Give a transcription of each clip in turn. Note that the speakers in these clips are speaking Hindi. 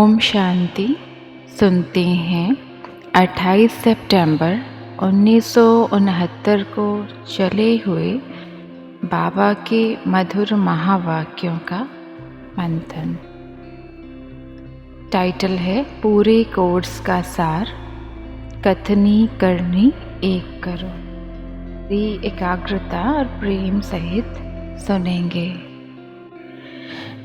ओम शांति। सुनते हैं 28 सितंबर 1969 को चले हुए बाबा के मधुर महावाक्यों का मंथन। टाइटल है पूरे कोर्स का सार, कथनी करनी एक करो। एकाग्रता और प्रेम सहित सुनेंगे।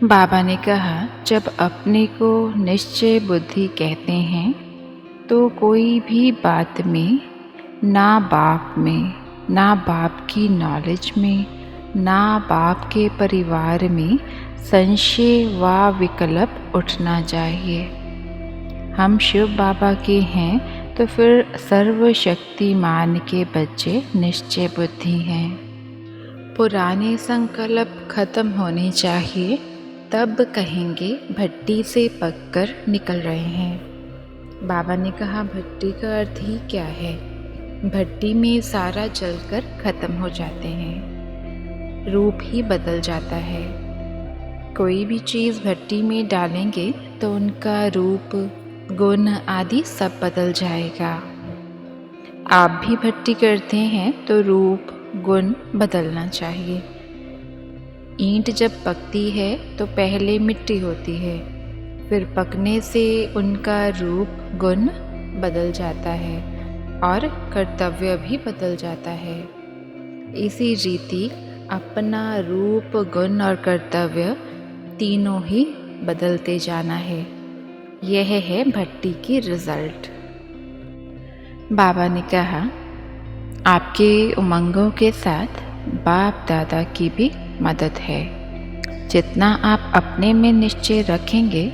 बाबा ने कहा, जब अपने को निश्चय बुद्धि कहते हैं तो कोई भी बात में, ना बाप में, ना बाप की नॉलेज में, ना बाप के परिवार में संशय व विकल्प उठना चाहिए। हम शिव बाबा के हैं तो फिर सर्वशक्तिमान के बच्चे निश्चय बुद्धि हैं। पुराने संकल्प खत्म होने चाहिए, तब कहेंगे भट्टी से पककर निकल रहे हैं। बाबा ने कहा, भट्टी का अर्थ ही क्या है? भट्टी में सारा जलकर खत्म हो जाते हैं, रूप ही बदल जाता है। कोई भी चीज़ भट्टी में डालेंगे तो उनका रूप, गुण आदि सब बदल जाएगा। आप भी भट्टी करते हैं तो रूप, गुण बदलना चाहिए। ईंट जब पकती है तो पहले मिट्टी होती है, फिर पकने से उनका रूप, गुण बदल जाता है और कर्तव्य भी बदल जाता है। इसी रीति अपना रूप, गुण और कर्तव्य तीनों ही बदलते जाना है। यह है भट्टी की रिजल्ट। बाबा ने कहा, आपके उमंगों के साथ बाप दादा की भी मदद है। जितना आप अपने में निश्चय रखेंगे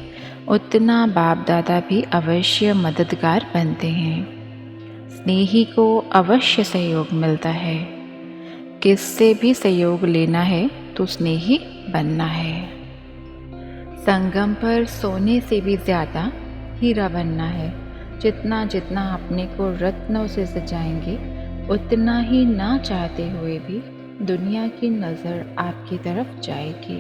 उतना बाप दादा भी अवश्य मददगार बनते हैं। स्नेही को अवश्य सहयोग मिलता है। किससे भी सहयोग लेना है तो स्नेही बनना है। संगम पर सोने से भी ज़्यादा हीरा बनना है। जितना जितना अपने को रत्नों से सजाएंगे उतना ही ना चाहते हुए भी दुनिया की नज़र आपकी तरफ जाएगी।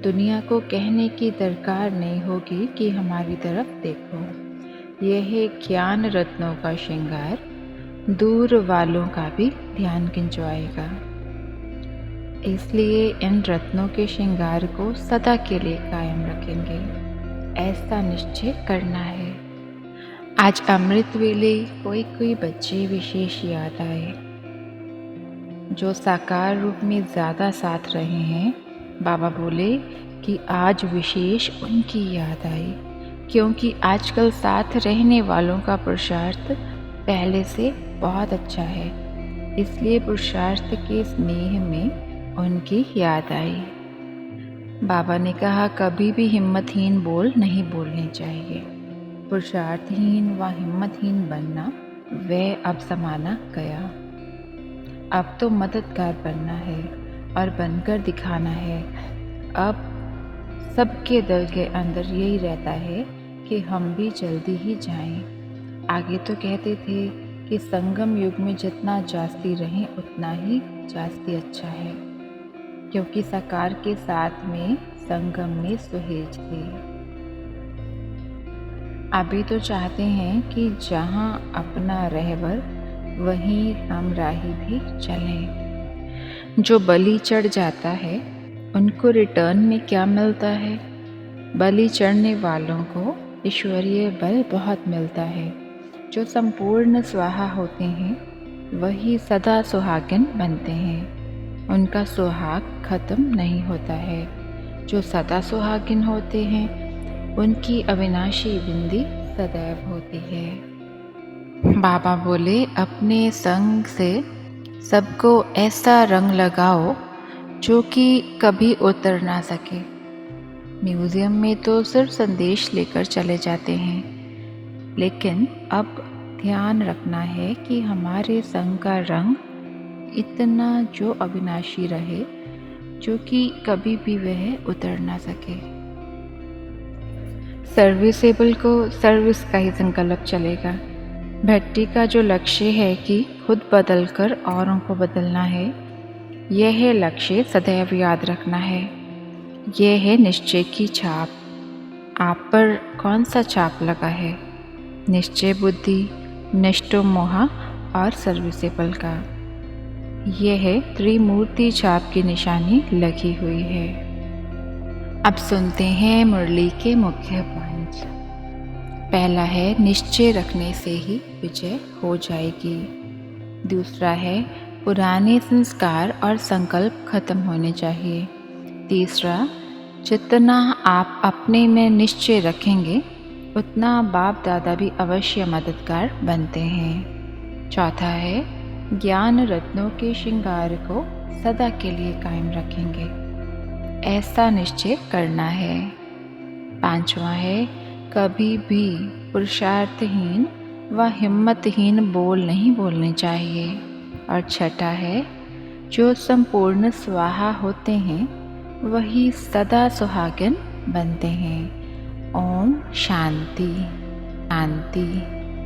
दुनिया को कहने की दरकार नहीं होगी कि हमारी तरफ देखो। यह है ज्ञान रत्नों का श्रृंगार, दूर वालों का भी ध्यान खिंचवाएगा। इसलिए इन रत्नों के श्रृंगार को सदा के लिए कायम रखेंगे, ऐसा निश्चय करना है। आज अमृत वेले कोई बच्चे विशेष याद आए जो साकार रूप में ज़्यादा साथ रहे हैं। बाबा बोले कि आज विशेष उनकी याद आई, क्योंकि आजकल साथ रहने वालों का पुरुषार्थ पहले से बहुत अच्छा है। इसलिए पुरुषार्थ के स्नेह में उनकी याद आई। बाबा ने कहा, कभी भी हिम्मतहीन बोल नहीं बोलने चाहिए। पुरुषार्थहीन व हिम्मतहीन बनना वह अब ज़माना गया। अब तो मददगार बनना है और बनकर दिखाना है। अब सबके दिल के अंदर यही रहता है कि हम भी जल्दी ही जाएं। आगे तो कहते थे कि संगम युग में जितना जास्ती रहें उतना ही जास्ती अच्छा है, क्योंकि साकार के साथ में संगम में सुहेज थे। अभी तो चाहते हैं कि जहाँ अपना रहबर वहीं हम राही भी चलें। जो बलि चढ़ जाता है उनको रिटर्न में क्या मिलता है? बलि चढ़ने वालों को ईश्वरीय बल बहुत मिलता है। जो संपूर्ण स्वाहा होते हैं वही सदा सुहागिन बनते हैं। उनका सुहाग खत्म नहीं होता है। जो सदा सुहागिन होते हैं उनकी अविनाशी बिंदी सदैव होती है। बाबा बोले, अपने संग से सबको ऐसा रंग लगाओ जो कि कभी उतर ना सके। म्यूज़ियम में तो सिर्फ संदेश लेकर चले जाते हैं, लेकिन अब ध्यान रखना है कि हमारे संग का रंग इतना जो अविनाशी रहे, जो कि कभी भी वह उतर ना सके। सर्विसेबल को सर्विस का ही संकल्प चलेगा। भट्टी का जो लक्ष्य है कि खुद बदलकर औरों को बदलना है, यह लक्ष्य सदैव याद रखना है। यह है निश्चय की छाप। आप पर कौन सा छाप लगा है? निश्चय बुद्धि, नष्टो मोह और सर्विसेबल का। यह त्रिमूर्ति छाप की निशानी लगी हुई है। अब सुनते हैं मुरली के मुख्य पॉइंट्स। पहला है निश्चय रखने से ही विजय हो जाएगी। दूसरा है पुराने संस्कार और संकल्प खत्म होने चाहिए। तीसरा, जितना आप अपने में निश्चय रखेंगे उतना बाप दादा भी अवश्य मददगार बनते हैं। चौथा है ज्ञान रत्नों के श्रृंगार को सदा के लिए कायम रखेंगे, ऐसा निश्चय करना है। पांचवा है कभी भी पुरुषार्थहीन व हिम्मतहीन बोल नहीं बोलने चाहिए। और छठा है जो संपूर्ण स्वाहा होते हैं वही सदा सुहागन बनते हैं। ओम शांति शांति।